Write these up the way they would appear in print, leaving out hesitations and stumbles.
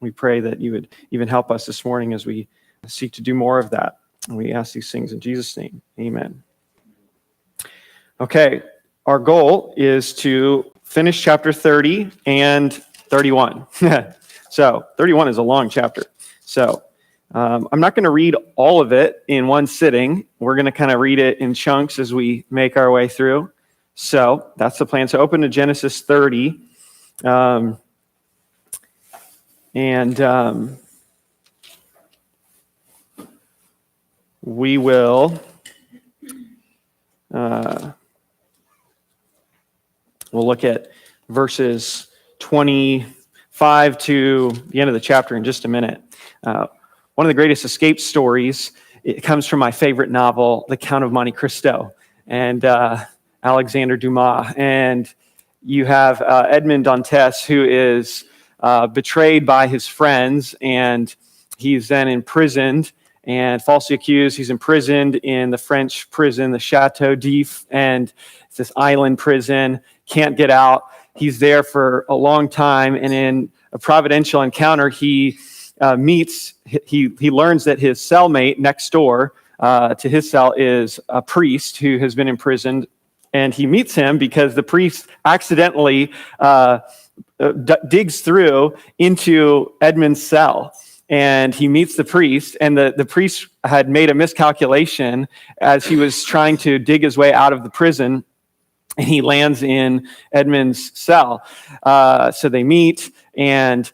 We pray that you would even help us this morning as we seek to do more of that. And we ask these things in Jesus' name. Amen. Okay, our goal is to finish chapter 30 and 31. So 31 is a long chapter. So I'm not going to read all of it in one sitting. We're going to kind of read it in chunks as we make our way through. So that's the plan. So open to Genesis 30. We will we'll look at verses 25 to the end of the chapter in just a minute. One of the greatest escape stories, it comes from my favorite novel, The Count of Monte Cristo, and Alexander Dumas. And you have Edmond Dantes, who is betrayed by his friends, and he's then imprisoned and falsely accused. He's imprisoned in the French prison, the Chateau d'If, and it's this island prison, can't get out. He's there for a long time, and in a providential encounter, he learns that his cellmate next door to his cell is a priest who has been imprisoned, and he meets him because the priest accidentally digs through into Edmund's cell. And he meets the priest, and the priest had made a miscalculation as he was trying to dig his way out of the prison, and he lands in Edmund's cell. So they meet, and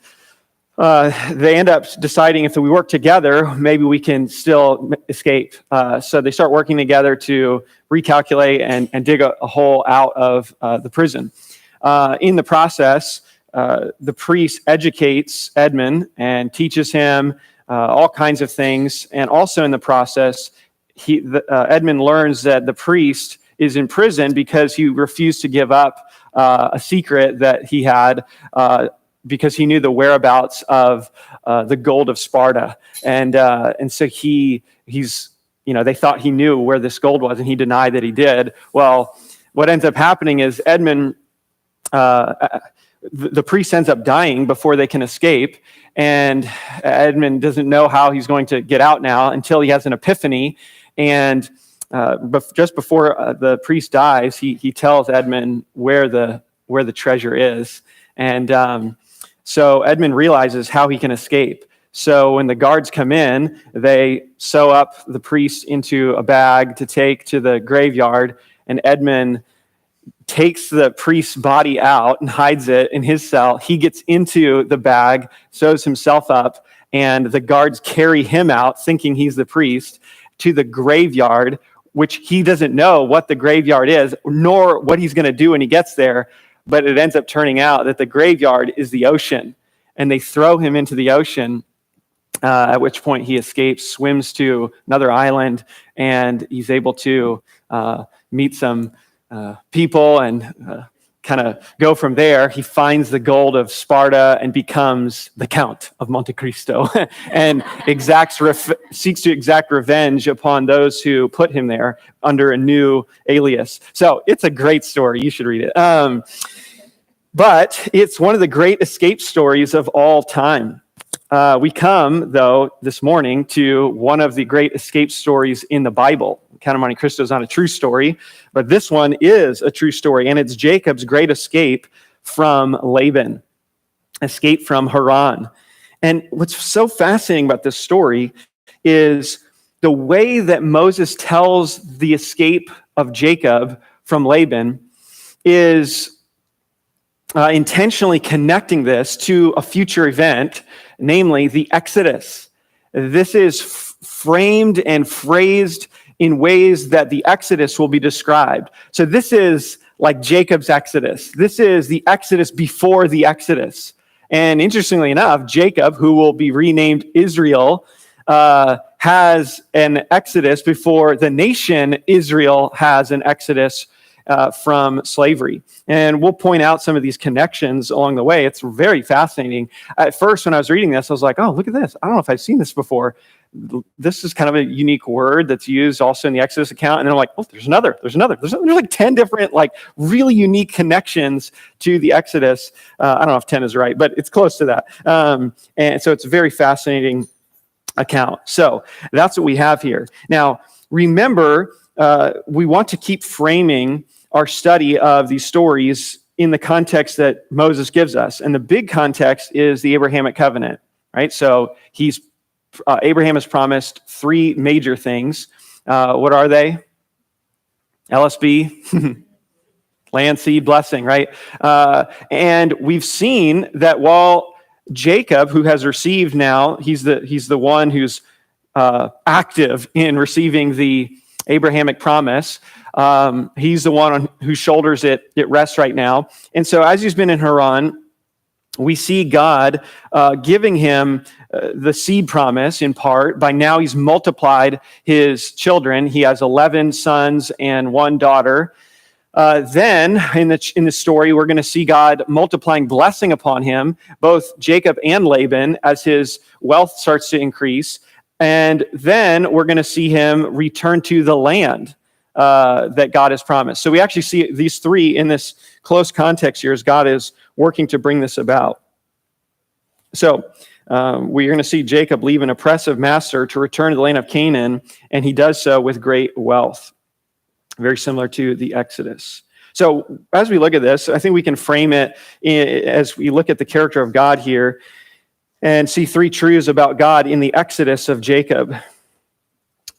they end up deciding if we work together, maybe we can still escape. So they start working together to recalculate and dig a hole out of the prison. In the process, the priest educates Edmund and teaches him all kinds of things. And also in the process, Edmund learns that the priest is in prison because he refused to give up a secret that he had because he knew the whereabouts of the gold of Sparta. And so he's they thought he knew where this gold was, and he denied that he did. Well, what ends up happening is Edmund, the priest ends up dying before they can escape, and Edmund doesn't know how he's going to get out now until he has an epiphany. And just before the priest dies, he tells Edmund where the treasure is, and so Edmund realizes how he can escape. So when the guards come in, they sew up the priest into a bag to take to the graveyard, and Edmund takes the priest's body out and hides it in his cell. He gets into the bag, sews himself up, and the guards carry him out, thinking he's the priest, to the graveyard, which he doesn't know what the graveyard is, nor what he's going to do when he gets there. But it ends up turning out that the graveyard is the ocean, and they throw him into the ocean, at which point he escapes, swims to another island, and he's able to meet some people and kind of go from there. He finds the gold of Sparta and becomes the Count of Monte Cristo and seeks to exact revenge upon those who put him there under a new alias. So it's a great story. You should read it. But it's one of the great escape stories of all time. We come, though, this morning to one of the great escape stories in the Bible. Count of Monte Cristo is not a true story, but this one is a true story, and it's Jacob's great escape from Laban, escape from Haran. And what's so fascinating about this story is the way that Moses tells the escape of Jacob from Laban is intentionally connecting this to a future event, namely the Exodus. This is framed and phrased in ways that the Exodus will be described. So this is like Jacob's Exodus. This is the Exodus before the Exodus. And interestingly enough, Jacob, who will be renamed Israel, has an Exodus before the nation Israel has an Exodus. from slavery. And we'll point out some of these connections along the way. It's very fascinating. At first, when I was reading this, I was like, oh, look at this. I don't know if I've seen this before. This is kind of a unique word that's used also in the Exodus account. And then I'm like, oh, there's another. There's like 10 different, like really unique connections to the Exodus. I don't know if 10 is right, but it's close to that. And so it's a very fascinating account. So that's what we have here. Now, remember, we want to keep framing our study of these stories in the context that Moses gives us. And the big context is the Abrahamic covenant, right? So Abraham has promised three major things. What are they? LSB, land, seed, blessing, right? And we've seen that while Jacob, who has received now, he's the one who's active in receiving the Abrahamic promise. He's the one on whose shoulders it rests right now. And so as he's been in Haran, we see God giving him the seed promise in part. By now he's multiplied his children. He has 11 sons and one daughter. Then in the story, we're going to see God multiplying blessing upon him, both Jacob and Laban, as his wealth starts to increase. And then we're going to see him return to the land that God has promised. So we actually see these three in this close context here as God is working to bring this about. So we're going to see Jacob leave an oppressive master to return to the land of Canaan, and he does so with great wealth. Very similar to the Exodus. So as we look at this, I think we can frame it as we look at the character of God here and see three truths about God in the Exodus of Jacob.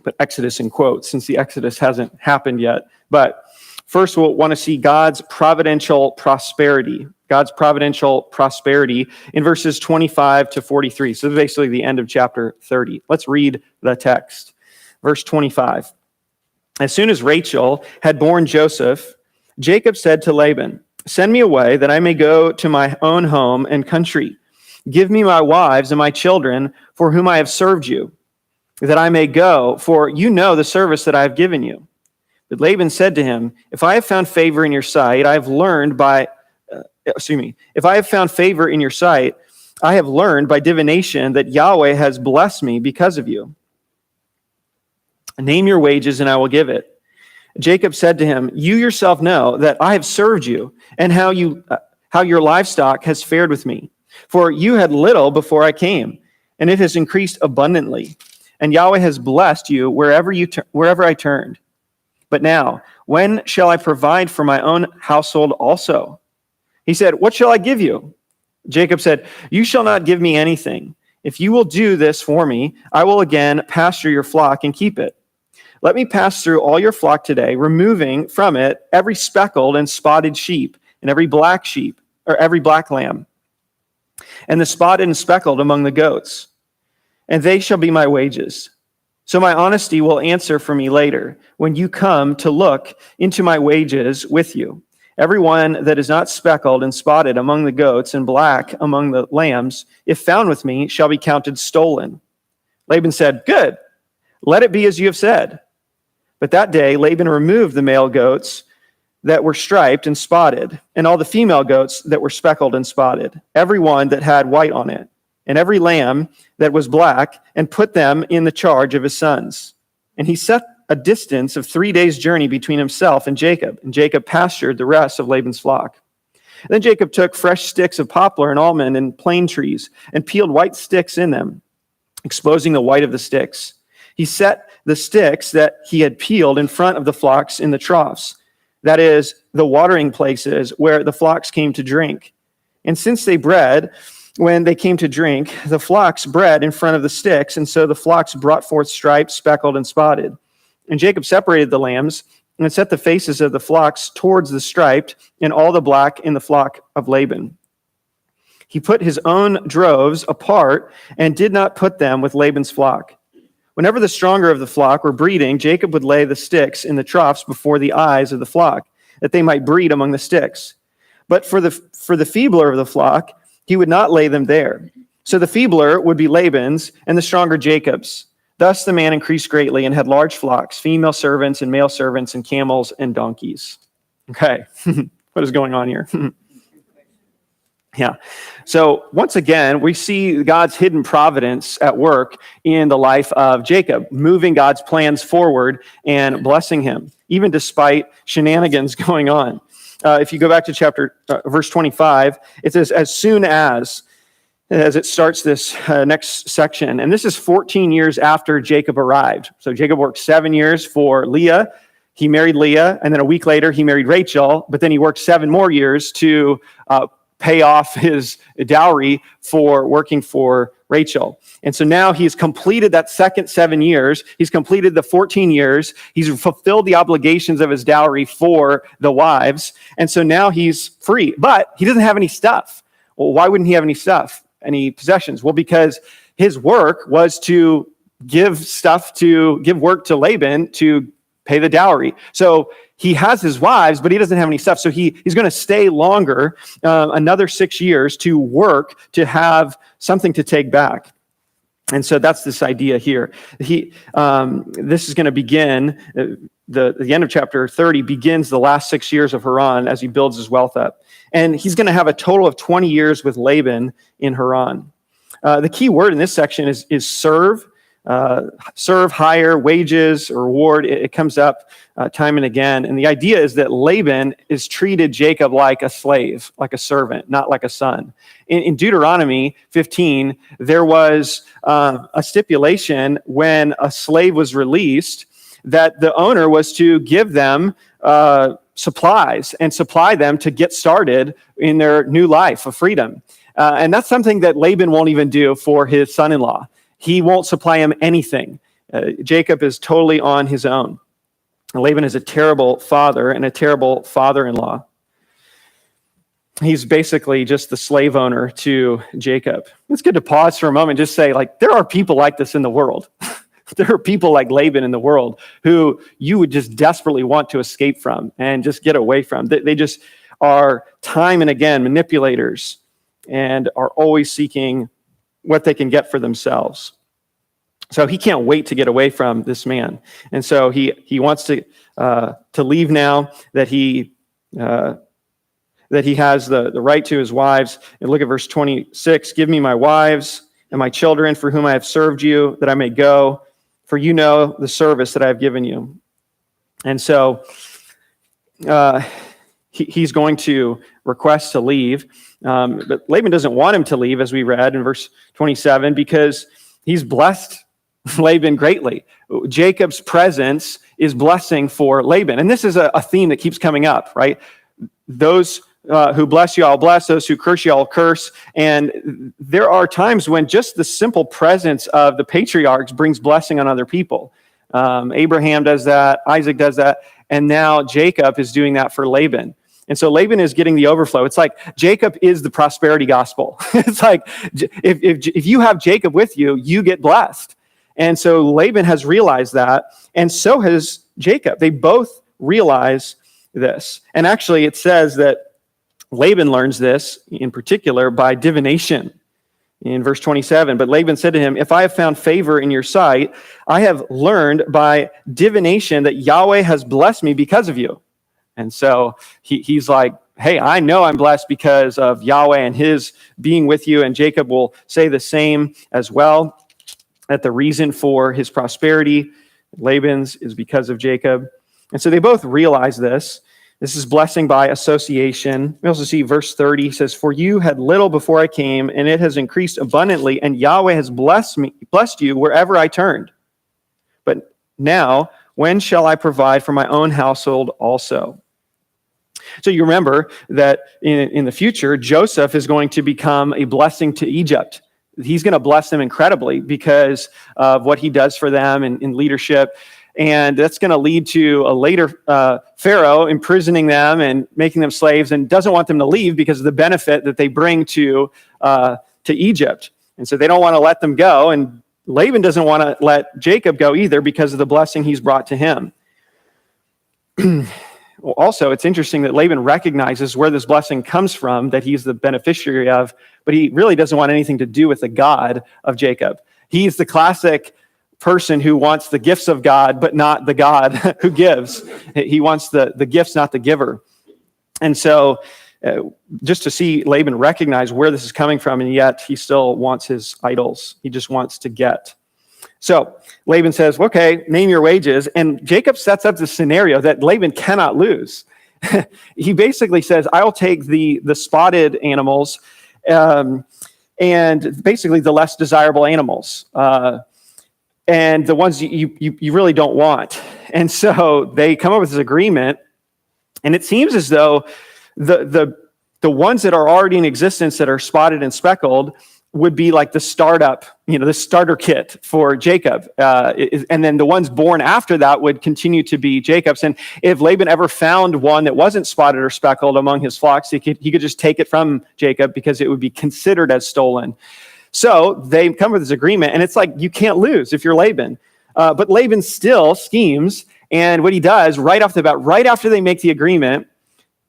But Exodus in quotes, since the Exodus hasn't happened yet. But first, we'll want to see God's providential prosperity. God's providential prosperity in verses 25 to 43. So basically the end of chapter 30. Let's read the text. Verse 25. As soon as Rachel had borne Joseph, Jacob said to Laban, "Send me away that I may go to my own home and country. Give me my wives and my children for whom I have served you, that I may go, for you know the service that I have given you." But Laban said to him, If I have found favor in your sight, I have learned by divination that Yahweh has blessed me because of you. Name your wages and I will give it. Jacob said to him, You yourself know that I have served you, and how your livestock has fared with me. For you had little before I came, and it has increased abundantly. And Yahweh has blessed you wherever I turned. But now, when shall I provide for my own household also? He said, What shall I give you? Jacob said, You shall not give me anything. If you will do this for me, I will again pasture your flock and keep it. Let me pass through all your flock today, removing from it every speckled and spotted sheep, and every black sheep, or every black lamb, and the spotted and speckled among the goats. And they shall be my wages. So my honesty will answer for me later, when you come to look into my wages with you. Everyone that is not speckled and spotted among the goats and black among the lambs, if found with me, shall be counted stolen. Laban said, Good, let it be as you have said. But that day Laban removed the male goats that were striped and spotted, and all the female goats that were speckled and spotted, every one that had white on it, and every lamb that was black, and put them in the charge of his sons. And he set a distance of 3 days' journey between himself and Jacob pastured the rest of Laban's flock. Then Jacob took fresh sticks of poplar and almond and plane trees, and peeled white sticks in them, exposing the white of the sticks. He set the sticks that he had peeled in front of the flocks in the troughs, that is, the watering places where the flocks came to drink. And since they bred, when they came to drink, the flocks bred in front of the sticks, and so the flocks brought forth striped, speckled, and spotted. And Jacob separated the lambs and set the faces of the flocks towards the striped, and all the black in the flock of Laban. He put his own droves apart and did not put them with Laban's flock. Whenever the stronger of the flock were breeding, Jacob would lay the sticks in the troughs before the eyes of the flock, that they might breed among the sticks. But for the feebler of the flock, he would not lay them there. So the feebler would be Laban's, and the stronger Jacob's. Thus the man increased greatly and had large flocks, female servants and male servants, and camels and donkeys. Okay, what is going on here? Yeah. So once again, we see God's hidden providence at work in the life of Jacob, moving God's plans forward and blessing him, even despite shenanigans going on. If you go back to verse 25, it says, as soon as it starts this next section, and this is 14 years after Jacob arrived. So Jacob worked 7 years for Leah. He married Leah, and then a week later, he married Rachel, but then he worked 7 more years to pay off his dowry for working for Rachel. And so now he's completed that second 7 years. He's completed the 14 years. He's fulfilled the obligations of his dowry for the wives. And so now he's free, but he doesn't have any stuff. Well, why wouldn't he have any stuff, any possessions? Well, because his work was to give work to Laban to pay the dowry. So he has his wives, but he doesn't have any stuff. So he's going to stay longer, another 6 years, to work to have something to take back. And so that's this idea here. This is going to begin, the end of chapter 30 begins the last 6 years of Haran as he builds his wealth up. And he's going to have a total of 20 years with Laban in Haran. The key word in this section is serve. Serve, hire, wages, or reward. It comes up time and again. And the idea is that Laban is treated Jacob like a slave, like a servant, not like a son. In Deuteronomy 15, there was a stipulation when a slave was released that the owner was to give them supplies and supply them to get started in their new life of freedom. And that's something that Laban won't even do for his son-in-law. He won't supply him anything. Jacob is totally on his own. Laban is a terrible father and a terrible father-in-law. He's basically just the slave owner to Jacob. It's good to pause for a moment and just say, there are people like this in the world. There are people like Laban in the world who you would just desperately want to escape from and just get away from. They just are time and again manipulators and are always seeking what they can get for themselves. So he can't wait to get away from this man. And so he wants to leave now that he has the right to his wives. And look at verse 26. Give me my wives and my children for whom I have served you, that I may go, for you know the service that I have given you. And so he's going to request to leave. But Laban doesn't want him to leave, as we read in verse 27, because he's blessed Laban greatly. Jacob's presence is blessing for Laban. And this is a theme that keeps coming up, right? Those who bless you, I'll bless. Those who curse you, I'll curse. And there are times when just the simple presence of the patriarchs brings blessing on other people. Abraham does that. Isaac does that. And now Jacob is doing that for Laban. And so Laban is getting the overflow. It's like Jacob is the prosperity gospel. It's like if you have Jacob with you, you get blessed. And so Laban has realized that, and so has Jacob. They both realize this. And actually, it says that Laban learns this in particular by divination. In verse 27, but Laban said to him, if I have found favor in your sight, I have learned by divination that Yahweh has blessed me because of you. And so he's like, hey, I know I'm blessed because of Yahweh and his being with you. And Jacob will say the same as well, that the reason for his prosperity, Laban's, is because of Jacob. And so they both realize this. This is blessing by association. We also see verse 30 says, for you had little before I came, and it has increased abundantly, and Yahweh has blessed you wherever I turned. But now, when shall I provide for my own household also? So you remember that in the future, Joseph is going to become a blessing to Egypt. He's going to bless them incredibly because of what he does for them in leadership. And that's going to lead to a later Pharaoh imprisoning them and making them slaves, and doesn't want them to leave because of the benefit that they bring to Egypt. And so they don't want to let them go. And Laban doesn't want to let Jacob go either because of the blessing he's brought to him. Well, also, it's interesting that Laban recognizes where this blessing comes from, that he's the beneficiary of, but he really doesn't want anything to do with the God of Jacob. He's the classic person who wants the gifts of God, but not the God who gives. He wants the gifts, not the giver. And so just to see Laban recognize where this is coming from, and yet he still wants his idols. He just wants to get. So Laban says, okay, name your wages. And Jacob sets up the scenario that Laban cannot lose. He basically says, I'll take the spotted animals and basically the less desirable animals and the ones you really don't want. And so they come up with this agreement, and it seems as though the ones that are already in existence that are spotted and speckled would be like the startup, the starter kit for Jacob. And then the ones born after that would continue to be Jacob's. And if Laban ever found one that wasn't spotted or speckled among his flocks, he could just take it from Jacob because it would be considered as stolen. So they come with this agreement, and it's like, you can't lose if you're Laban. But Laban still schemes. And what he does right off the bat, right after they make the agreement,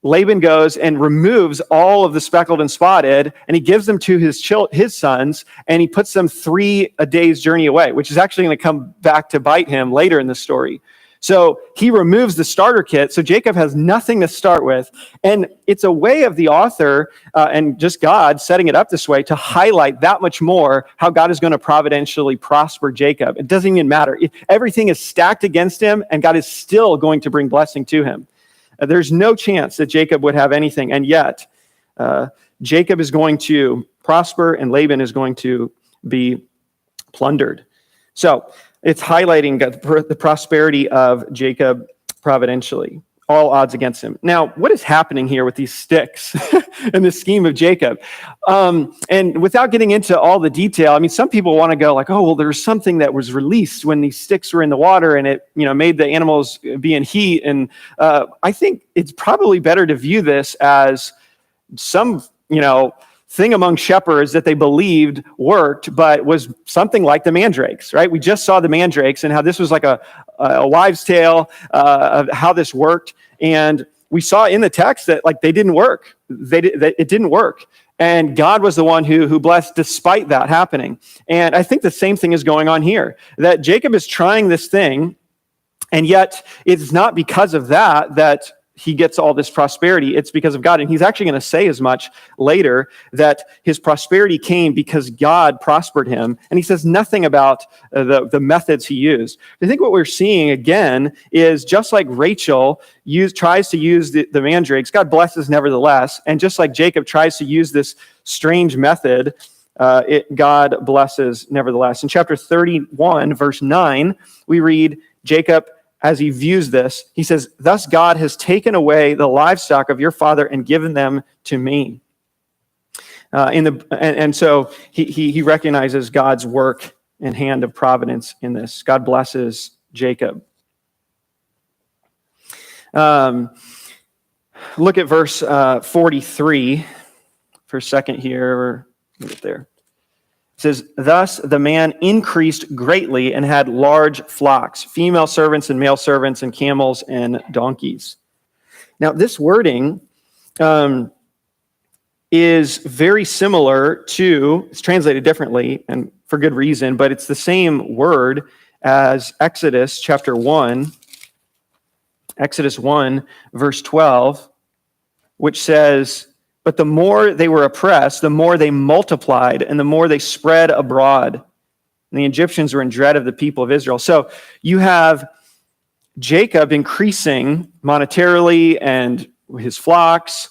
Laban goes and removes all of the speckled and spotted, and he gives them to his sons, and he puts them 3 days' journey away, which is actually going to come back to bite him later in the story. So he removes the starter kit, so Jacob has nothing to start with. And it's a way of the author and just God setting it up this way to highlight that much more how God is going to providentially prosper Jacob. It doesn't even matter. Everything is stacked against him, and God is still going to bring blessing to him. There's no chance that Jacob would have anything, and yet Jacob is going to prosper, and Laban is going to be plundered. So it's highlighting the prosperity of Jacob providentially. All odds against him. Now, what is happening here with these sticks and the scheme of Jacob? And without getting into all the detail, I mean, some people want to go like, oh, well, there's something that was released when these sticks were in the water, and it, made the animals be in heat. And I think it's probably better to view this as some, thing among shepherds that they believed worked, but was something like the mandrakes, right? We just saw the mandrakes and how this was like a wives' tale of how this worked. And we saw in the text that like they didn't work. It didn't work. And God was the one who blessed despite that happening. And I think the same thing is going on here, that Jacob is trying this thing, and yet it's not because of that he gets all this prosperity. It's because of God. And he's actually going to say as much later that his prosperity came because God prospered him. And he says nothing about the methods he used. I think what we're seeing again is just like Rachel tries to use the mandrakes, God blesses nevertheless. And just like Jacob tries to use this strange method, God blesses nevertheless. In chapter 31, verse 9, we read Jacob, as he views this, he says, thus God has taken away the livestock of your father and given them to me. And so he recognizes God's work and hand of providence in this. God blesses Jacob. Look at verse 43 for a second here. Look at there. It says, thus the man increased greatly and had large flocks, female servants and male servants and camels and donkeys. Now, this wording is very similar to, it's translated differently and for good reason, but it's the same word as Exodus chapter 1, Exodus 1, verse 12, which says, but the more they were oppressed, the more they multiplied, and the more they spread abroad. And the Egyptians were in dread of the people of Israel. So you have Jacob increasing monetarily and his flocks.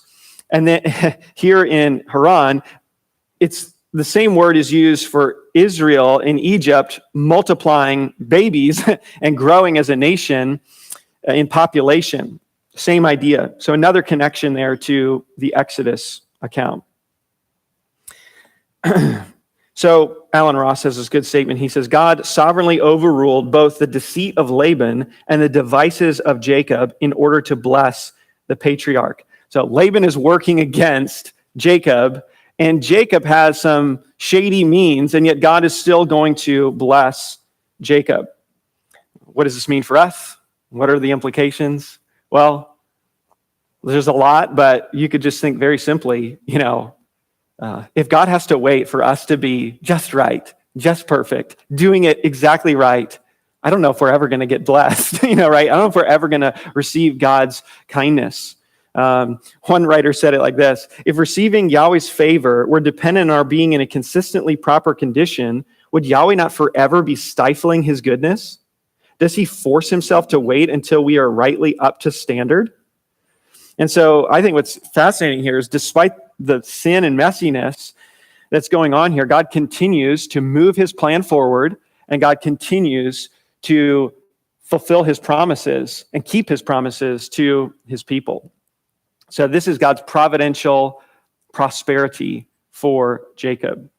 And then here in Haran, it's the same word is used for Israel in Egypt, multiplying babies and growing as a nation in population. Same idea. So another connection there to the Exodus account. So Alan Ross has this good statement. He says, God sovereignly overruled both the deceit of Laban and the devices of Jacob in order to bless the patriarch. So Laban is working against Jacob, and Jacob has some shady means, and yet God is still going to bless Jacob. What does this mean for us? What are the implications? Well, there's a lot, but you could just think very simply, if God has to wait for us to be just right, just perfect, doing it exactly right, I don't know if we're ever going to get blessed, right? I don't know if we're ever going to receive God's kindness. One writer said it like this: if receiving Yahweh's favor were dependent on our being in a consistently proper condition, would Yahweh not forever be stifling his goodness? Does he force himself to wait until we are rightly up to standard? And so I think what's fascinating here is despite the sin and messiness that's going on here, God continues to move his plan forward, and God continues to fulfill his promises and keep his promises to his people. So this is God's providential prosperity for Jacob.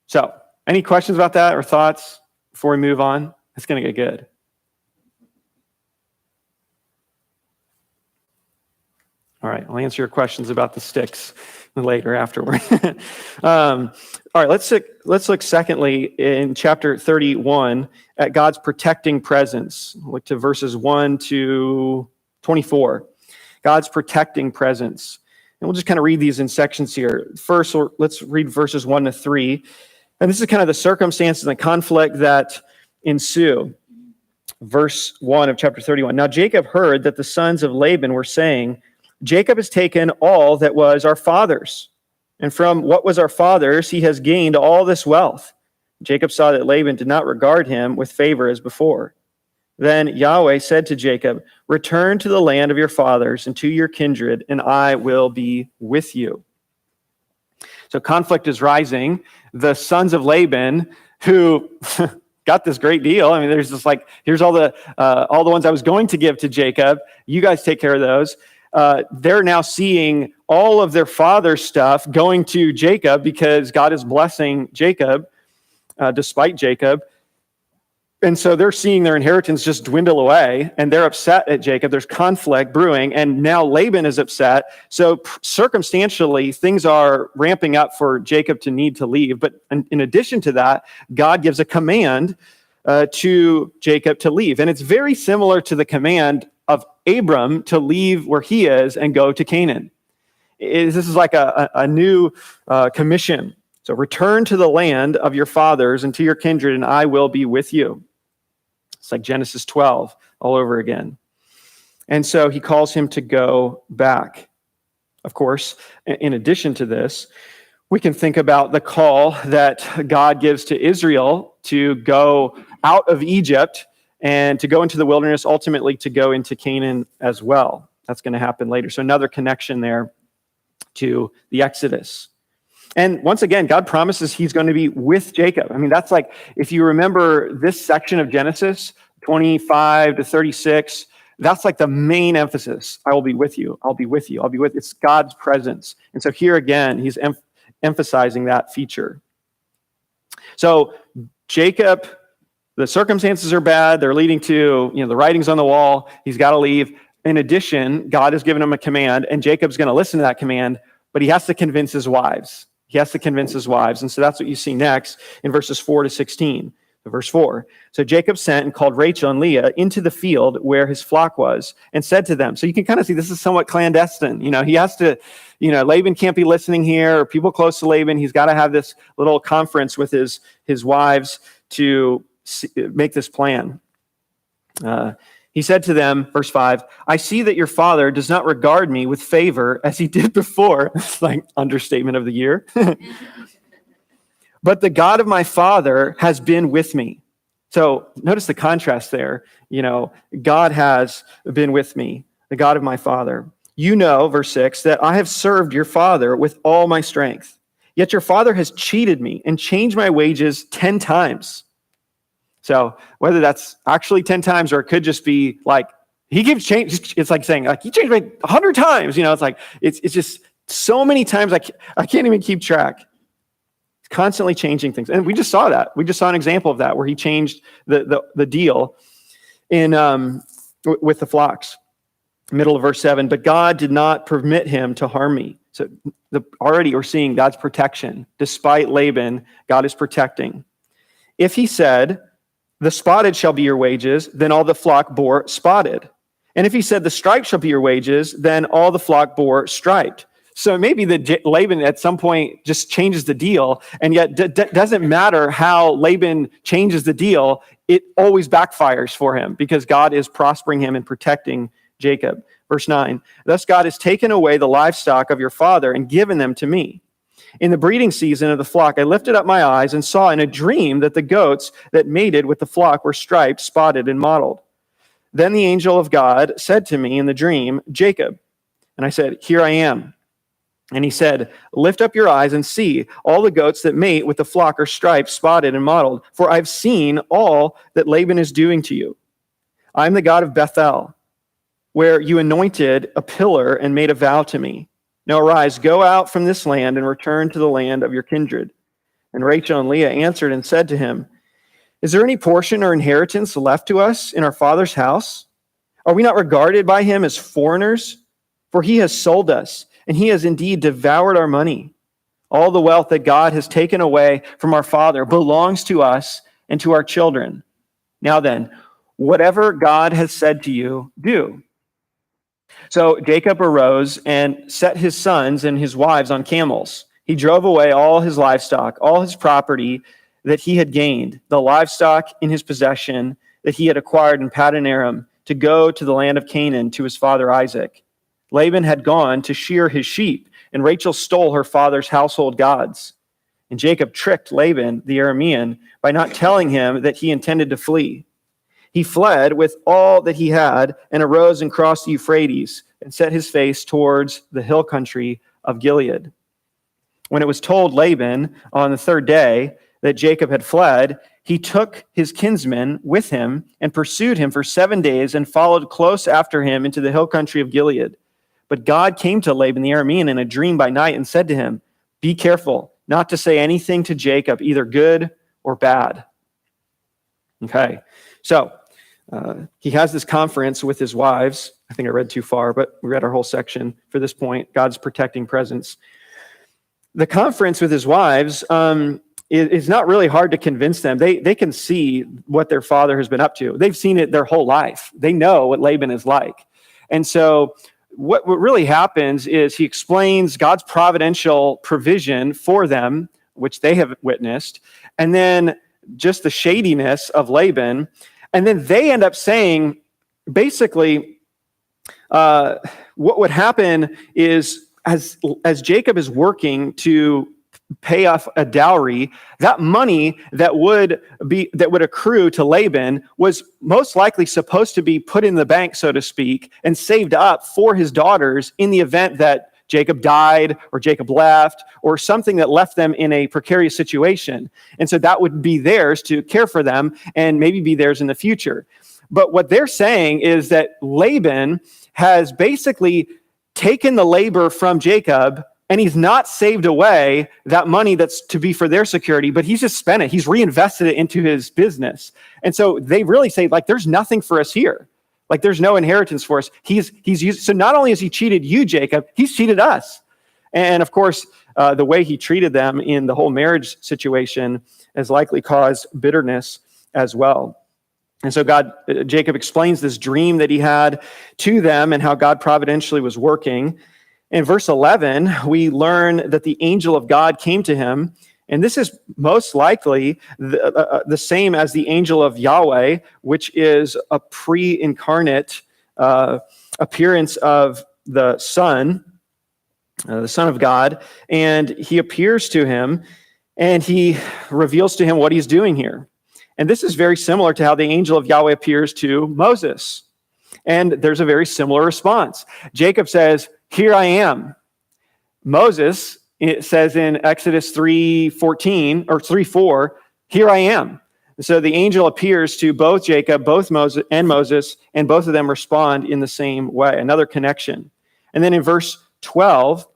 So any questions about that or thoughts before we move on? It's going to get good. All right, I'll answer your questions about the sticks later afterward. All right, let's look secondly in chapter 31 at God's protecting presence. Look to verses 1 to 24. God's protecting presence. And we'll just kind of read these in sections here. First, let's read verses 1 to 3. And this is kind of the circumstances and the conflict that ensue. Verse 1 of chapter 31. Now Jacob heard that the sons of Laban were saying, Jacob has taken all that was our father's, and from what was our father's, he has gained all this wealth. Jacob saw that Laban did not regard him with favor as before. Then Yahweh said to Jacob, return to the land of your fathers and to your kindred, and I will be with you. So conflict is rising. The sons of Laban, who got this great deal. I mean, there's just like, here's all the ones I was going to give to Jacob. You guys take care of those. They're now seeing all of their father's stuff going to Jacob because God is blessing Jacob, despite Jacob. And so they're seeing their inheritance just dwindle away, and they're upset at Jacob. There's conflict brewing, and now Laban is upset. So circumstantially, things are ramping up for Jacob to need to leave. But in addition to that, God gives a command to Jacob to leave. And it's very similar to the command of Abram to leave where he is and go to Canaan. This is like a new commission. So return to the land of your fathers and to your kindred, and I will be with you. It's like Genesis 12 all over again. And so he calls him to go back. Of course, in addition to this, we can think about the call that God gives to Israel to go out of Egypt and to go into the wilderness, ultimately to go into Canaan as well. That's going to happen later. So another connection there to the Exodus. And once again, God promises he's going to be with Jacob. I mean, that's like, if you remember this section of Genesis, 25 to 36, that's like the main emphasis. I will be with you. I'll be with you. I'll be with you. It's God's presence. And so here again, he's emphasizing that feature. So Jacob, the circumstances are bad. They're leading to, the writing's on the wall. He's got to leave. In addition, God has given him a command, and Jacob's going to listen to that command, but he has to convince his wives. And so that's what you see next in verses 4 to 16. Verse 4. So Jacob sent and called Rachel and Leah into the field where his flock was and said to them, so you can kind of see this is somewhat clandestine. He has to, Laban can't be listening here, or people close to Laban. He's got to have this little conference with his wives to make this plan. He said to them, verse 5, I see that your father does not regard me with favor as he did before. It's like understatement of the year. But the God of my father has been with me. So notice the contrast there. God has been with me, the God of my father. Verse 6, that I have served your father with all my strength. Yet your father has cheated me and changed my wages 10 times. So whether that's actually 10 times or it could just be like, he gives change. It's like saying, he changed me 100 times. It's like, it's just so many times I can't even keep track. It's constantly changing things. And we just saw that. We just saw an example of that where he changed the deal with the flocks. Middle of verse 7, but God did not permit him to harm me. So already we're seeing God's protection. Despite Laban, God is protecting. If he said, the spotted shall be your wages, then all the flock bore spotted. And if he said, the striped shall be your wages, then all the flock bore striped. So maybe Laban at some point just changes the deal, and yet doesn't matter how Laban changes the deal, it always backfires for him because God is prospering him and protecting Jacob. Verse 9, thus God has taken away the livestock of your father and given them to me. In the breeding season of the flock, I lifted up my eyes and saw in a dream that the goats that mated with the flock were striped, spotted, and mottled. Then the angel of God said to me in the dream, Jacob. And I said, here I am. And he said, lift up your eyes and see, all the goats that mate with the flock are striped, spotted, and mottled, for I've seen all that Laban is doing to you. I am the God of Bethel, where you anointed a pillar and made a vow to me. Now arise, go out from this land and return to the land of your kindred. And Rachel and Leah answered and said to him, is there any portion or inheritance left to us in our father's house? Are we not regarded by him as foreigners? For he has sold us, and he has indeed devoured our money. All the wealth that God has taken away from our father belongs to us and to our children. Now then, whatever God has said to you, do. So Jacob arose and set his sons and his wives on camels. He drove away all his livestock, all his property that he had gained, the livestock in his possession that he had acquired in Paddan Aram, to go to the land of Canaan to his father Isaac. Laban had gone to shear his sheep, and Rachel stole her father's household gods. And Jacob tricked Laban the Aramean by not telling him that he intended to flee. He fled with all that he had and arose and crossed the Euphrates and set his face towards the hill country of Gilead. When it was told Laban on the third day that Jacob had fled, he took his kinsmen with him and pursued him for 7 days and followed close after him into the hill country of Gilead. But God came to Laban the Aramean in a dream by night and said to him, be careful not to say anything to Jacob, either good or bad. Okay, so he has this conference with his wives. I think I read too far, but we read our whole section for this point, God's protecting presence. The conference with his wives is not really hard to convince them. They can see what their father has been up to. They've seen it their whole life. They know what Laban is like. And so what really happens is he explains God's providential provision for them, which they have witnessed, and then just the shadiness of Laban. And then they end up saying, basically, what would happen is as Jacob is working to pay off a dowry, that money that would accrue to Laban was most likely supposed to be put in the bank, so to speak, and saved up for his daughters in the event that Jacob died or Jacob left or something that left them in a precarious situation. And so that would be theirs to care for them and maybe be theirs in the future. But what they're saying is that Laban has basically taken the labor from Jacob, and he's not saved away that money that's to be for their security, but he's just spent it. He's reinvested it into his business. And so they really say, like, there's nothing for us here. Like, there's no inheritance for us. He's used. So not only has he cheated you, Jacob, he's cheated us. And of course, the way he treated them in the whole marriage situation has likely caused bitterness as well. And so Jacob explains this dream that he had to them and how God providentially was working. In verse 11, we learn that the angel of God came to him, and this is most likely the same as the angel of Yahweh, which is a pre-incarnate appearance of the Son of God, and he appears to him, and he reveals to him what he's doing here. And this is very similar to how the angel of Yahweh appears to Moses. And there's a very similar response. Jacob says, here I am. Moses, it says in Exodus 3:14 or 3:4, here I am. So the angel appears to both Jacob, both Moses, and both of them respond in the same way, another connection. And then in verse 12,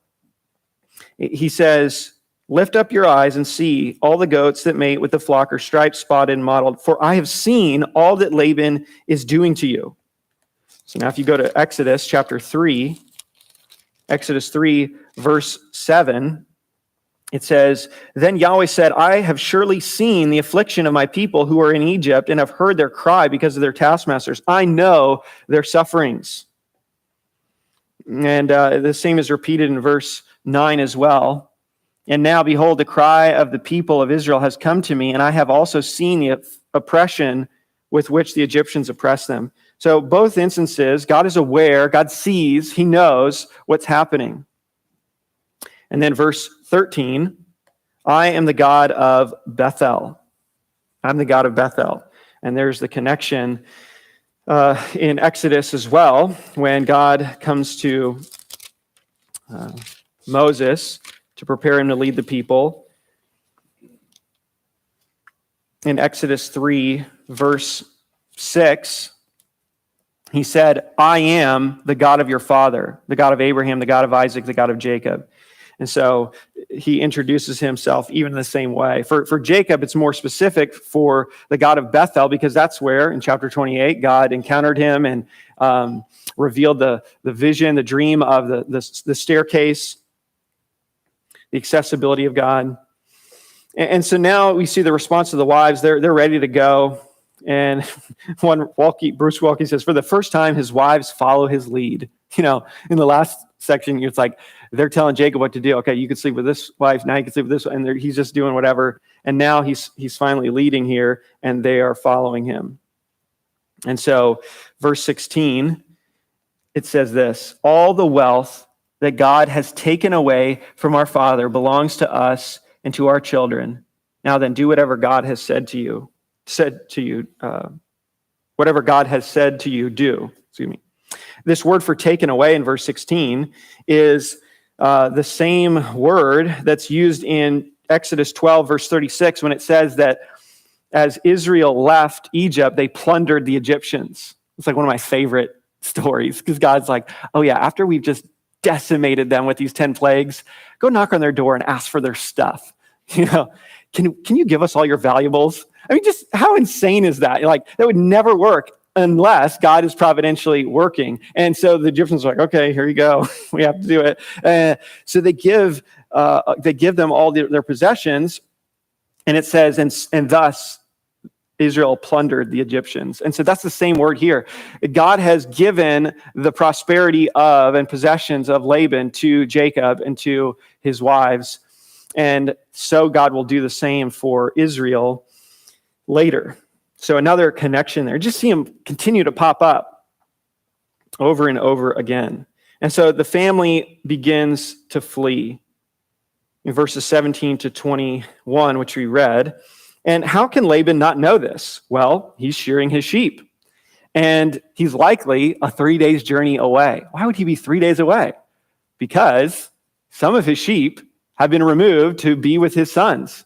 he says, lift up your eyes and see all the goats that mate with the flock are striped, spotted, and mottled, for I have seen all that Laban is doing to you. So now if you go to Exodus chapter 3, Exodus 3, verse 7, it says, then Yahweh said, I have surely seen the affliction of my people who are in Egypt and have heard their cry because of their taskmasters. I know their sufferings. And the same is repeated in verse 9 as well. And now, behold, the cry of the people of Israel has come to me, and I have also seen the oppression with which the Egyptians oppress them. So both instances, God is aware, God sees, he knows what's happening. And then verse 13, I am the God of Bethel. I'm the God of Bethel. And there's the connection in Exodus as well, when God comes to Moses to prepare him to lead the people. In Exodus 3, verse 6, he said, I am the God of your father, the God of Abraham, the God of Isaac, the God of Jacob. And so he introduces himself even in the same way. For Jacob, it's more specific for the God of Bethel, because that's where, in chapter 28, God encountered him and revealed the vision, the dream of the staircase, the accessibility of God. And so now we see the response of the wives. They're ready to go. And Bruce Walke says, for the first time, his wives follow his lead. In the last section, it's like they're telling Jacob what to do. Okay, you can sleep with this wife. Now you can sleep with this one. And he's just doing whatever. And now he's finally leading here, and they are following him. And so verse 16, it says this, all the wealth that God has taken away from our father belongs to us and to our children. Now then, do whatever God has said to you. Whatever God has said to you, do. Excuse me. This word for taken away in verse 16 is the same word that's used in Exodus 12, verse 36, when it says that as Israel left Egypt, they plundered the Egyptians. It's like one of my favorite stories, because God's like, oh yeah, after we've just decimated them with these 10 plagues, go knock on their door and ask for their stuff. Can you give us all your valuables? I mean, just how insane is that? Like, that would never work unless God is providentially working. And so the Egyptians are like, okay, here you go. We have to do it. So they give them all their possessions. And it says, and thus Israel plundered the Egyptians. And so that's the same word here. God has given the prosperity of and possessions of Laban to Jacob and to his wives. And so God will do the same for Israel later. So another connection there. Just see him continue to pop up over and over again. And so the family begins to flee in verses 17 to 21, which we read. And how can Laban not know this? Well, he's shearing his sheep. And he's likely a 3 days journey away. Why would he be 3 days away? Because some of his sheep have been removed to be with his sons.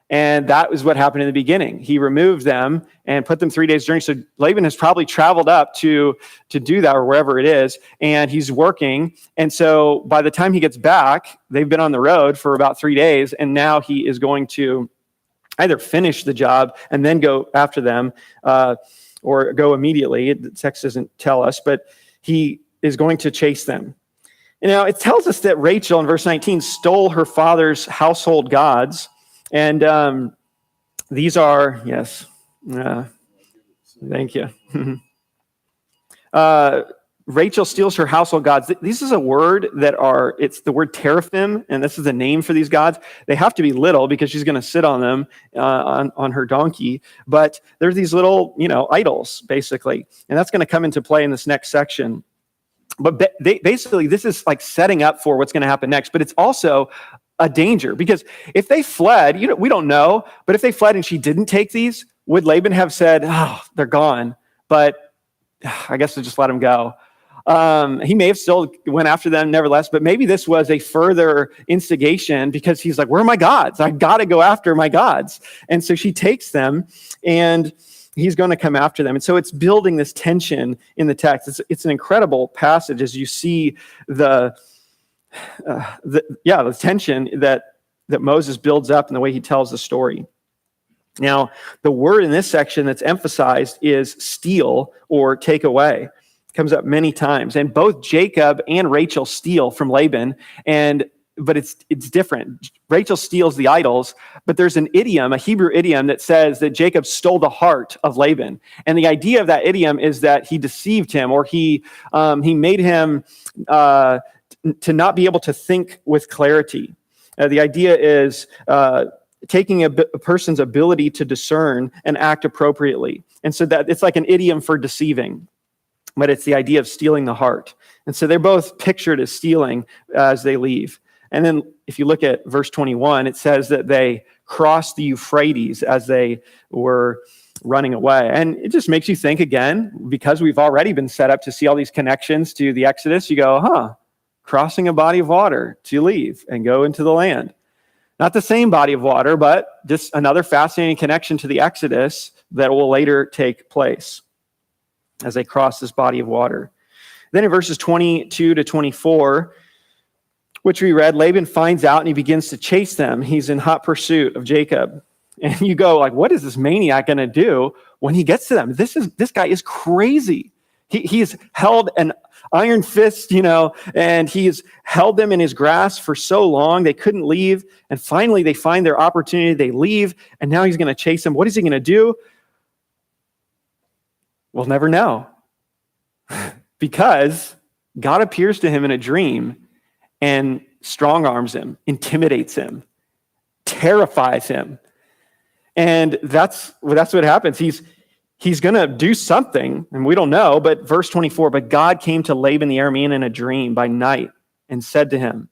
And that was what happened in the beginning. He removed them and put them 3 days journey. So Laban has probably traveled up to do that, or wherever it is, and he's working. And so by the time he gets back, they've been on the road for about 3 days, and now he is going to either finish the job and then go after them, or go immediately. The text doesn't tell us, but he is going to chase them. And now it tells us that Rachel in verse 19 stole her father's household gods. And these are, yes, thank you. Rachel steals her household gods. This is a word it's the word teraphim, and this is the name for these gods. They have to be little because she's going to sit on them on her donkey. But they're these little, idols, basically. And that's going to come into play in this next section. But basically, this is like setting up for what's going to happen next. But it's also a danger, because if they fled, we don't know, but if they fled and she didn't take these, would Laban have said, oh, they're gone, but I guess we'll just let them go? He may have still went after them nevertheless, but maybe this was a further instigation, because he's like, where are my gods? I got to go after my gods. And so she takes them, and he's going to come after them. And so it's building this tension in the text. It's an incredible passage as you see the tension that Moses builds up in the way he tells the story. Now, the word in this section that's emphasized is steal or take away. It comes up many times. And both Jacob and Rachel steal from Laban, but it's different. Rachel steals the idols, but there's an idiom, a Hebrew idiom, that says that Jacob stole the heart of Laban. And the idea of that idiom is that he deceived him, or he made him to not be able to think with clarity. The idea is taking a person's ability to discern and act appropriately. And so that it's like an idiom for deceiving. but it's the idea of stealing the heart. And so they're both pictured as stealing as they leave. And then if you look at verse 21, it says that they crossed the Euphrates as they were running away. And it just makes you think again, because we've already been set up to see all these connections to the Exodus, you go, crossing a body of water to leave and go into the land. Not the same body of water, but just another fascinating connection to the Exodus that will later take place as they cross this body of water. Then in verses 22 to 24, which we read, Laban finds out and he begins to chase them. He's in hot pursuit of Jacob. And you go like, what is this maniac going to do when he gets to them? This guy is crazy. He's held an iron fist, and he's held them in his grasp for so long they couldn't leave. And finally they find their opportunity. They leave, and now he's going to chase them. What is he going to do? We'll never know. Because God appears to him in a dream and strong arms him, intimidates him, terrifies him. And that's what happens. He's going to do something, and we don't know, but verse 24, but God came to Laban the Aramean in a dream by night and said to him,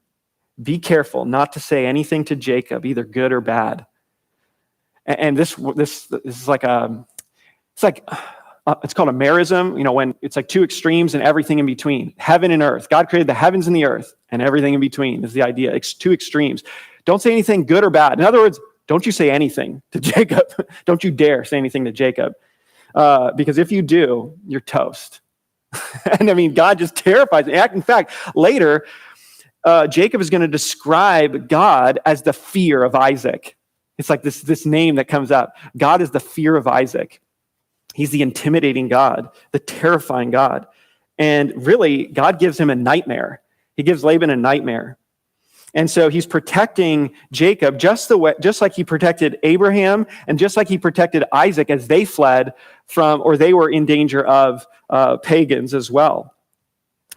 be careful not to say anything to Jacob, either good or bad. And this is like it's called a merism, when it's like two extremes and everything in between, heaven and earth. God created the heavens and the earth, and everything in between is the idea. It's two extremes. Don't say anything good or bad. In other words, don't you say anything to Jacob. Don't you dare say anything to Jacob. Because if you do, you're toast. And God just terrifies him. In fact, later, Jacob is going to describe God as the fear of Isaac. It's like this name that comes up. God is the fear of Isaac. He's the intimidating God, the terrifying God. And really, God gives him a nightmare. He gives Laban a nightmare. And so he's protecting Jacob just like he protected Abraham and just like he protected Isaac as they fled from, or they were in danger of pagans as well.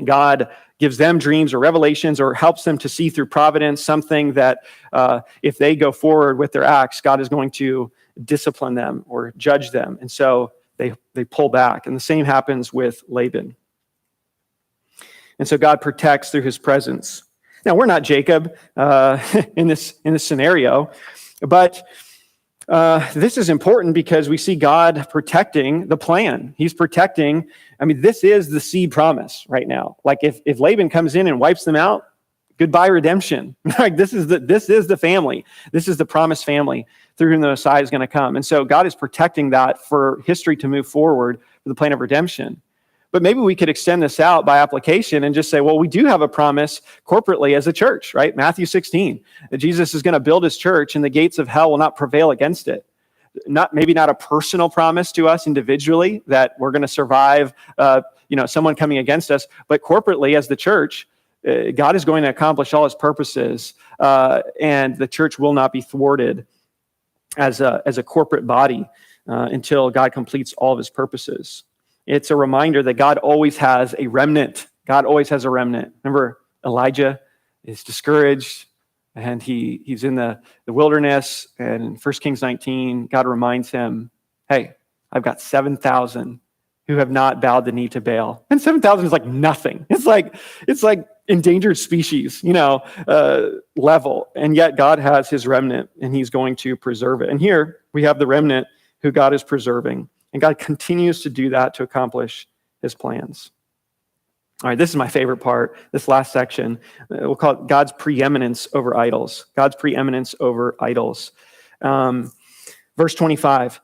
God gives them dreams or revelations or helps them to see through providence something that if they go forward with their acts, God is going to discipline them or judge them. And so they pull back. And the same happens with Laban. And so God protects through his presence. Now, we're not Jacob in this scenario, but this is important because we see God protecting the plan. He's protecting, this is the seed promise right now. Like if Laban comes in and wipes them out, goodbye redemption. Like this is the family. This is the promised family through whom the Messiah is going to come. And so God is protecting that for history to move forward for the plan of redemption. But maybe we could extend this out by application and just say, well, we do have a promise corporately as a church, right? Matthew 16, that Jesus is going to build his church and the gates of hell will not prevail against it. Maybe not a personal promise to us individually that we're going to survive, someone coming against us, but corporately as the church, God is going to accomplish all his purposes, and the church will not be thwarted as a corporate body until God completes all of his purposes. It's a reminder that God always has a remnant. God always has a remnant. Remember, Elijah is discouraged, and he's in the wilderness, and in 1 Kings 19, God reminds him, hey, I've got 7,000 who have not bowed the knee to Baal. And 7,000 is like nothing. It's like endangered species, level. And yet God has his remnant, and he's going to preserve it. And here we have the remnant who God is preserving. And God continues to do that to accomplish his plans. All right, this is my favorite part, this last section. We'll call it God's preeminence over idols. God's preeminence over idols. Verse 25.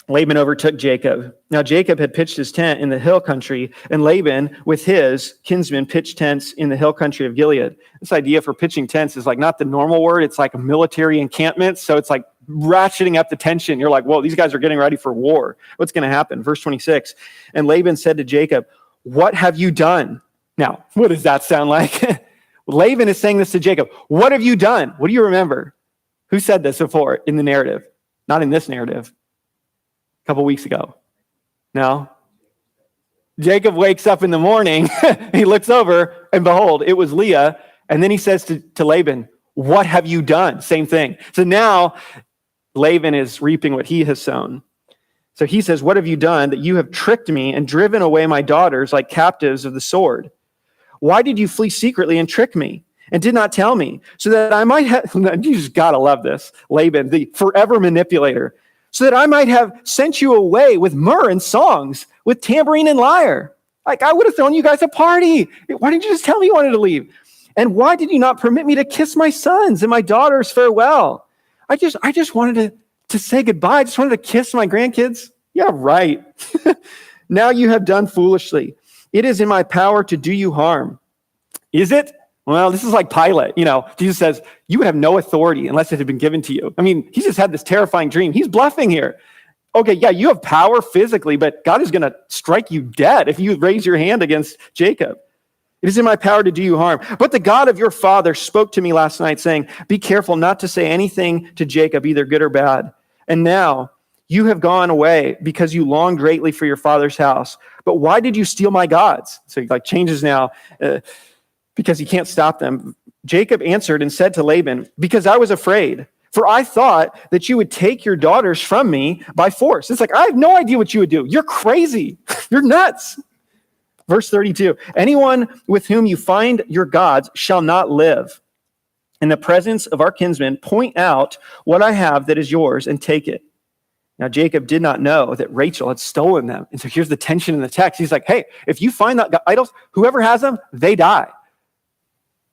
Laban overtook Jacob. Now Jacob had pitched his tent in the hill country, and Laban with his kinsmen pitched tents in the hill country of Gilead. This idea for pitching tents is like not the normal word, it's like a military encampment, so it's like ratcheting up the tension. You're like, whoa, these guys are getting ready for war. What's going to happen? Verse 26, and Laban said to Jacob, what have you done? Now, what does that sound like? Laban is saying this to Jacob. What have you done? What do you remember? Who said this before in the narrative? Not in this narrative. A couple weeks ago. No? Jacob wakes up in the morning, he looks over, and behold, it was Leah. And then he says to Laban, what have you done? Same thing. So now Laban is reaping what he has sown. So he says, what have you done that you have tricked me and driven away my daughters like captives of the sword? Why did you flee secretly and trick me and did not tell me so that I might have, you just gotta love this, Laban, the forever manipulator, so that I might have sent you away with myrrh and songs, with tambourine and lyre. Like I would have thrown you guys a party. Why didn't you just tell me you wanted to leave? And why did you not permit me to kiss my sons and my daughters farewell? I just wanted to say goodbye. I just wanted to kiss my grandkids. Yeah, right. Now you have done foolishly. It is in my power to do you harm. Is it? Well, this is like Pilate. Jesus says, you would have no authority unless it had been given to you. I mean, he just had this terrifying dream. He's bluffing here. Okay, yeah, you have power physically, but God is going to strike you dead if you raise your hand against Jacob. It is in my power to do you harm. But the God of your father spoke to me last night saying, be careful not to say anything to Jacob, either good or bad. And now you have gone away because you longed greatly for your father's house. But why did you steal my gods? So he changes now because he can't stop them. Jacob answered and said to Laban, because I was afraid, for I thought that you would take your daughters from me by force. It's like, I have no idea what you would do. You're crazy. You're nuts. Verse 32, anyone with whom you find your gods shall not live. In the presence of our kinsmen, point out what I have that is yours and take it. Now, Jacob did not know that Rachel had stolen them. And so here's the tension in the text. He's like, hey, if you find that idols, whoever has them, they die.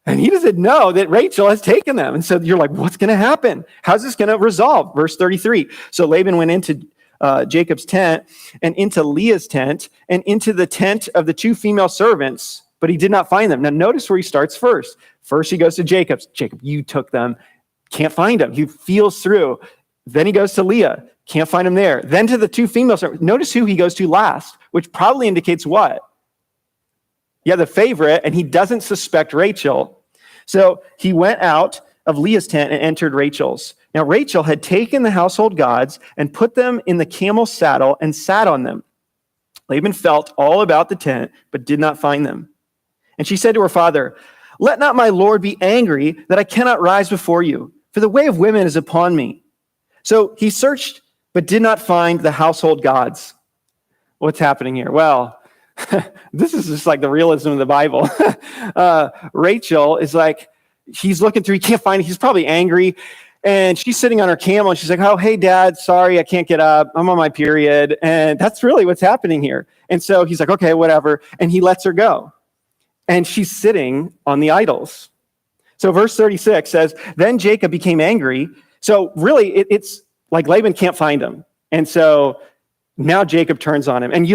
And he doesn't know that Rachel has taken them. And so you're like, what's going to happen? How's this going to resolve? Verse 33. So Laban went into Jacob's tent and into Leah's tent and into the tent of the two female servants, but he did not find them. Now notice where he starts first. First he goes to Jacob. Jacob, you took them. Can't find them. He feels through. Then he goes to Leah. Can't find him there. Then to the two female servants. Notice who he goes to last, which probably indicates what? Yeah, the favorite, and he doesn't suspect Rachel. So he went out of Leah's tent and entered Rachel's. Now Rachel had taken the household gods and put them in the camel's saddle and sat on them. Laban felt all about the tent, but did not find them. And she said to her father, let not my lord be angry that I cannot rise before you, for the way of women is upon me. So he searched, but did not find the household gods. What's happening here? Well, this is just like the realism of the Bible. Rachel is like, he's looking through, he can't find it. He's probably angry. And she's sitting on her camel and she's like, oh, hey, Dad, sorry, I can't get up. I'm on my period. And that's really what's happening here. And so he's like, okay, whatever. And he lets her go. And she's sitting on the idols. So verse 36 says, then Jacob became angry. So really, it's like Laban can't find him. And so now Jacob turns on him. And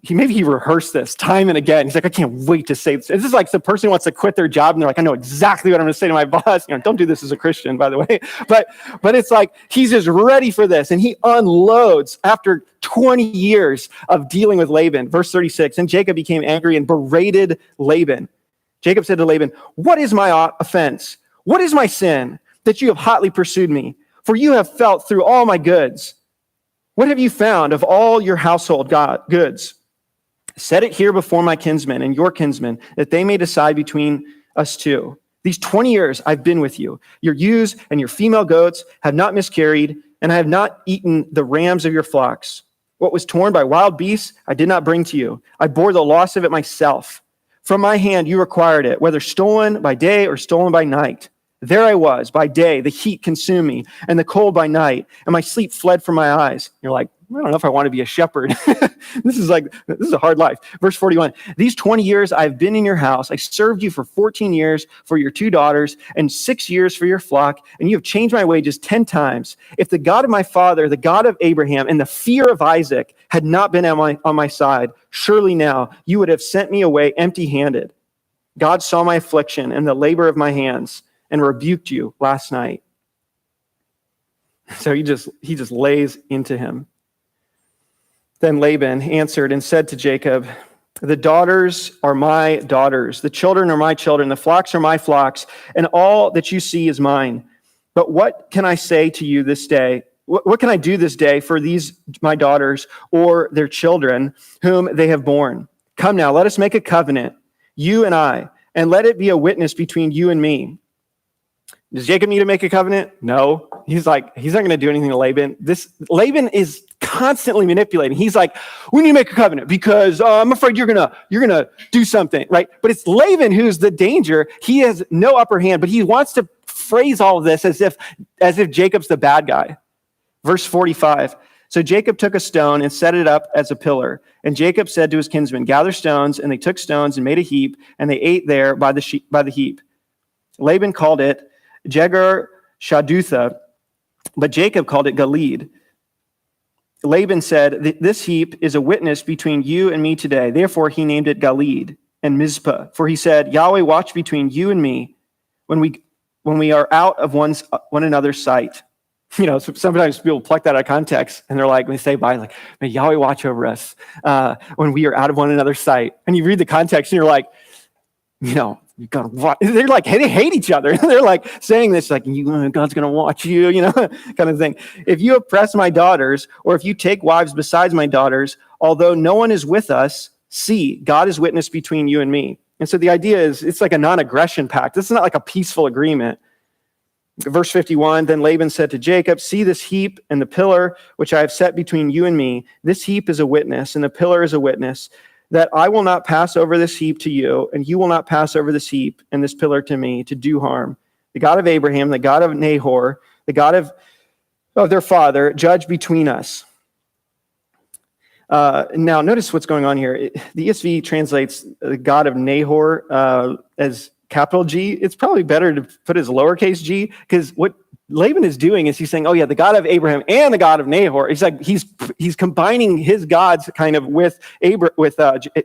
maybe he rehearsed this time and again. He's like, I can't wait to say this. This is like the person who wants to quit their job and they're like, I know exactly what I'm going to say to my boss. Don't do this as a Christian, by the way. But it's like, he's just ready for this. And he unloads after 20 years of dealing with Laban. Verse 36, and Jacob became angry and berated Laban. Jacob said to Laban, what is my offense? What is my sin that you have hotly pursued me? For you have felt through all my goods. What have you found of all your household goods? Set it here before my kinsmen and your kinsmen, that they may decide between us two. These 20 years I've been with you. Your ewes and your female goats have not miscarried, and I have not eaten the rams of your flocks. What was torn by wild beasts, I did not bring to you. I bore the loss of it myself. From my hand you required it, whether stolen by day or stolen by night. There I was, by day, the heat consumed me, and the cold by night, and my sleep fled from my eyes. You're like, I don't know if I want to be a shepherd. This is a hard life. Verse 41, these 20 years I've been in your house. I served you for 14 years for your 2 daughters and 6 years for your flock, and you have changed my wages 10 times. If the God of my father, the God of Abraham, and the fear of Isaac had not been on my side, surely now you would have sent me away empty-handed. God saw my affliction and the labor of my hands, and rebuked you last night. So he just lays into him. Then Laban answered and said to Jacob, the daughters are my daughters, the children are my children, the flocks are my flocks, and all that you see is mine. But what can I say to you this day? What can I do this day for these my daughters or their children whom they have borne? Come now, let us make a covenant, you and I, and let it be a witness between you and me. Does Jacob need to make a covenant? No. He's like, he's not going to do anything to Laban. Laban is constantly manipulating. He's like, we need to make a covenant because I'm afraid you're gonna do something, right? But it's Laban who's the danger. He has no upper hand, but he wants to phrase all of this as if Jacob's the bad guy. Verse 45. So Jacob took a stone and set it up as a pillar. And Jacob said to his kinsmen, gather stones. And they took stones and made a heap, and they ate there by the heap. Laban called it Jegar Shadutha, but Jacob called it Gilead. Laban said, this heap is a witness between you and me today. Therefore, he named it Gilead and Mizpah. For he said, Yahweh watch between you and me when we are out of one another's sight. You know, sometimes people pluck that out of context, and they're like, when they say by, like, may Yahweh watch over us when we are out of one another's sight. And you read the context, and you're like, you know, you gotta watch. They're like, they hate each other. They're like saying this, like, God's gonna watch you, you know, kind of thing. If you oppress my daughters, or if you take wives besides my daughters, although no one is with us, see, God is witness between you and me. And so the idea is, it's like a non-aggression pact. This is not like a peaceful agreement. Verse 51, then Laban said to Jacob, see this heap and the pillar which I have set between you and me. This heap is a witness, and the pillar is a witness, that I will not pass over this heap to you, and you will not pass over this heap and this pillar to me to do harm. The God of Abraham, the God of Nahor, the God of their father, judge between us. Now, notice what's going on here. The ESV translates the God of Nahor as capital G. It's probably better to put as lowercase g, because what Laban is doing is he's saying, oh yeah, the God of Abraham and the God of Nahor. It's like he's combining his gods kind of with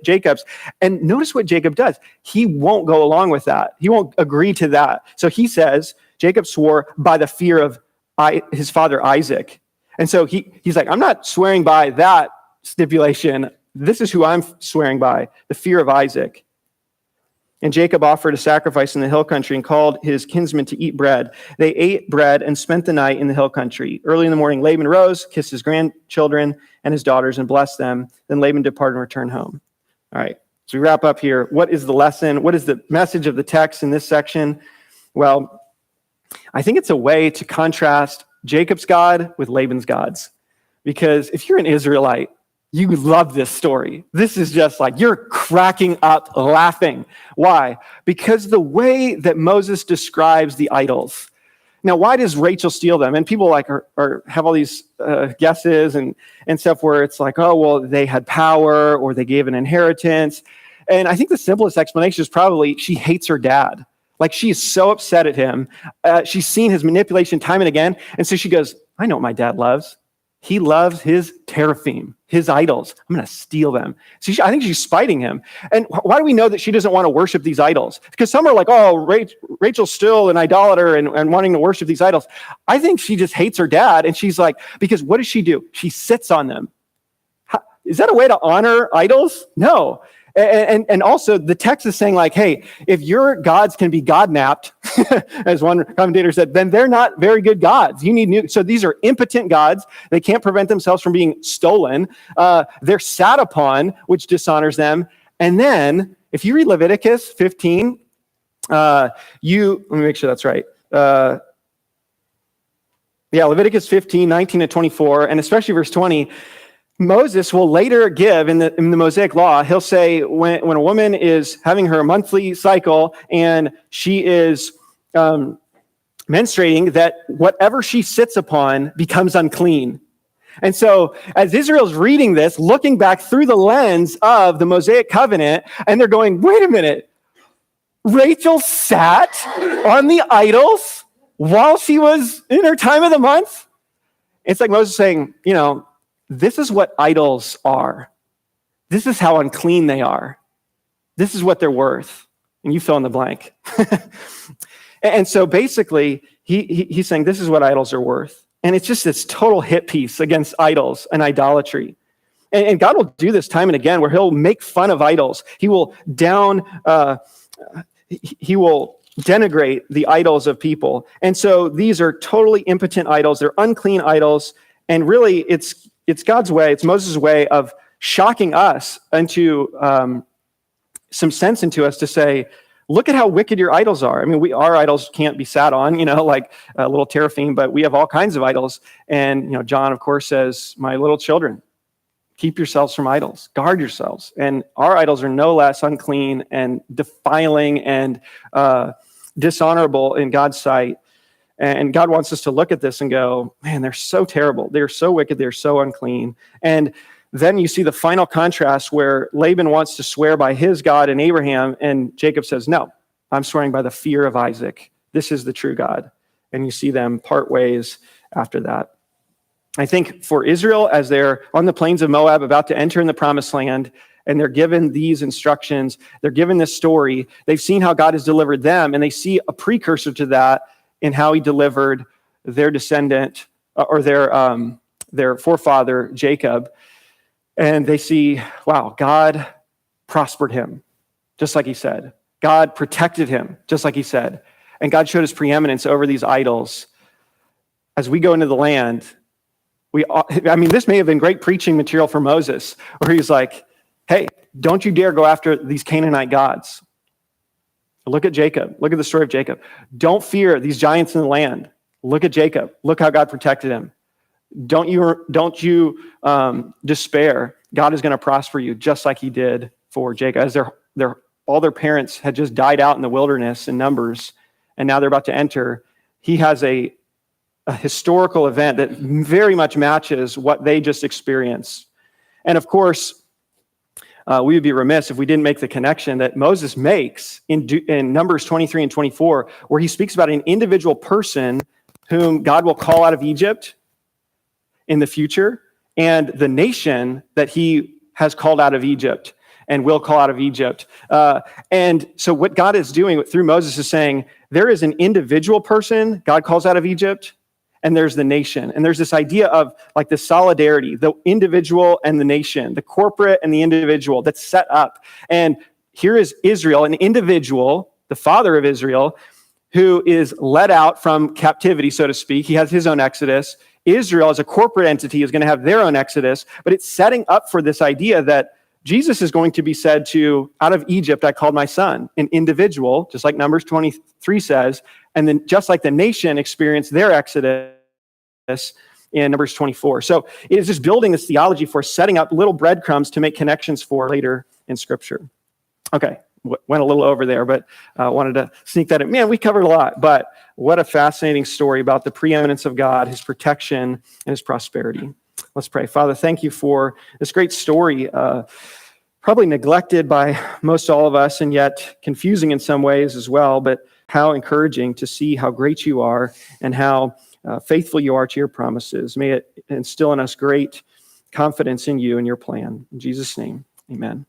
Jacob's. And notice what Jacob does. He won't go along with that. He won't agree to that. So he says, Jacob swore by the fear of his father Isaac. And so he's like, I'm not swearing by that stipulation. This is who I'm swearing by, the fear of Isaac. And Jacob offered a sacrifice in the hill country and called his kinsmen to eat bread. They ate bread and spent the night in the hill country. Early in the morning, Laban rose, kissed his grandchildren and his daughters, and blessed them. Then Laban departed and returned home. All right, so we wrap up here. What is the lesson? What is the message of the text in this section? Well, I think it's a way to contrast Jacob's God with Laban's gods. Because if you're an Israelite, you love this story. This is just like, you're cracking up laughing. Why? Because the way that Moses describes the idols. Now, why does Rachel steal them? And people like have all these guesses and stuff where it's like, oh, well, they had power or they gave an inheritance. And I think the simplest explanation is probably she hates her dad. Like, she is so upset at him. She's seen his manipulation time and again. And so she goes, I know what my dad loves. He loves his teraphim, his idols. I'm going to steal them. See, I think she's spiting him. And why do we know that she doesn't want to worship these idols? Because some are like, oh, Rachel's still an idolater and wanting to worship these idols. I think she just hates her dad. And she's like, because what does she do? She sits on them. Is that a way to honor idols? No. And also the text is saying like, hey, if your gods can be God-napped, as one commentator said, then they're not very good gods. You need new. So these are impotent gods. They can't prevent themselves from being stolen. They're sat upon, which dishonors them. And then if you read Leviticus 15, let me make sure that's right. Leviticus 15, 19 to 24, and especially verse 20, Moses will later give in the Mosaic law, he'll say when a woman is having her monthly cycle and she is menstruating, that whatever she sits upon becomes unclean. And so as Israel's reading this, looking back through the lens of the Mosaic covenant, and they're going, wait a minute, Rachel sat on the idols while she was in her time of the month? It's like Moses saying, this is what idols are. This is how unclean they are. This is what they're worth. And you fill in the blank. And so basically, he's saying this is what idols are worth. And it's just this total hit piece against idols and idolatry. And God will do this time and again where he'll make fun of idols. He will denigrate the idols of people. And so these are totally impotent idols. They're unclean idols. And really, it's God's way, it's Moses' way of shocking us into some sense into us to say, look at how wicked your idols are. I mean, our idols can't be sat on, like a little teraphim, but we have all kinds of idols. And, John, of course, says, my little children, keep yourselves from idols, guard yourselves. And our idols are no less unclean and defiling and dishonorable in God's sight. And God wants us to look at this and go, man, they're so terrible. They're so wicked. They're so unclean. And then you see the final contrast where Laban wants to swear by his God and Abraham, and Jacob says, no, I'm swearing by the fear of Isaac. This is the true God. And you see them part ways after that. I think for Israel, as they're on the plains of Moab about to enter in the promised land, and they're given these instructions, they're given this story, they've seen how God has delivered them, and they see a precursor to that in how he delivered their descendant, or their forefather, Jacob. And they see, wow, God prospered him, just like he said. God protected him, just like he said. And God showed his preeminence over these idols. As we go into the land, this may have been great preaching material for Moses, where he's like, hey, don't you dare go after these Canaanite gods. Look at Jacob. Look at the story of Jacob. Don't fear these giants in the land. Look at Jacob. Look how God protected him. Don't you despair. God is going to prosper you just like he did for Jacob. As all their parents had just died out in the wilderness in Numbers, and now they're about to enter. He has a historical event that very much matches what they just experienced. And of course, we would be remiss if we didn't make the connection that Moses makes in Numbers 23 and 24, where he speaks about an individual person whom God will call out of Egypt in the future, and the nation that he has called out of Egypt and will call out of Egypt. And so what God is doing through Moses is saying, there is an individual person God calls out of Egypt, and there's the nation. And there's this idea of like the solidarity, the individual and the nation, the corporate and the individual that's set up. And here is Israel, an individual, the father of Israel, who is led out from captivity, so to speak. He has his own exodus. Israel as a corporate entity is going to have their own exodus, but it's setting up for this idea that Jesus is going to be said to, out of Egypt, I called my son, an individual, just like Numbers 23 says, and then just like the nation experienced their exodus in Numbers 24. So it is just building this theology for setting up little breadcrumbs to make connections for later in Scripture. Okay, went a little over there, but wanted to sneak that in. Man, we covered a lot, but what a fascinating story about the preeminence of God, his protection, and his prosperity. Let's pray. Father, thank you for this great story, probably neglected by most all of us, and yet confusing in some ways as well, but how encouraging to see how great you are and how faithful you are to your promises. May it instill in us great confidence in you and your plan. In Jesus' name, amen.